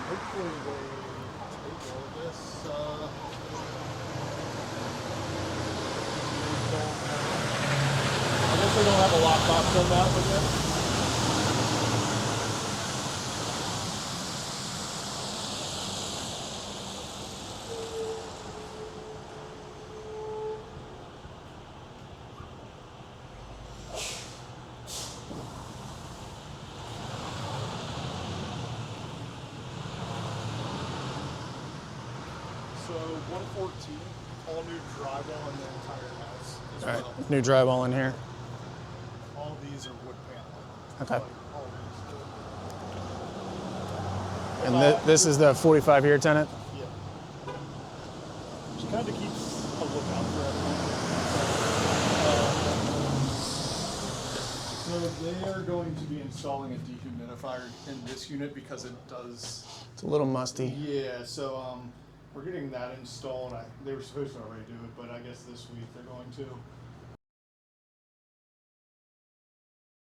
Hopefully they take all of this. I guess they don't have a lockbox on that one yet. So 114, all new drywall in the entire house as All right, well. new drywall in here. All these are wood paneling. Okay. Like, all these. And this is the 45 here tenant? Yeah. Just kind of keeps a lookout for everything. So they are going to be installing a dehumidifier in this unit because it does. It's a little musty. Yeah, so we're getting that installed. They were supposed to already do it, but I guess this week they're going to.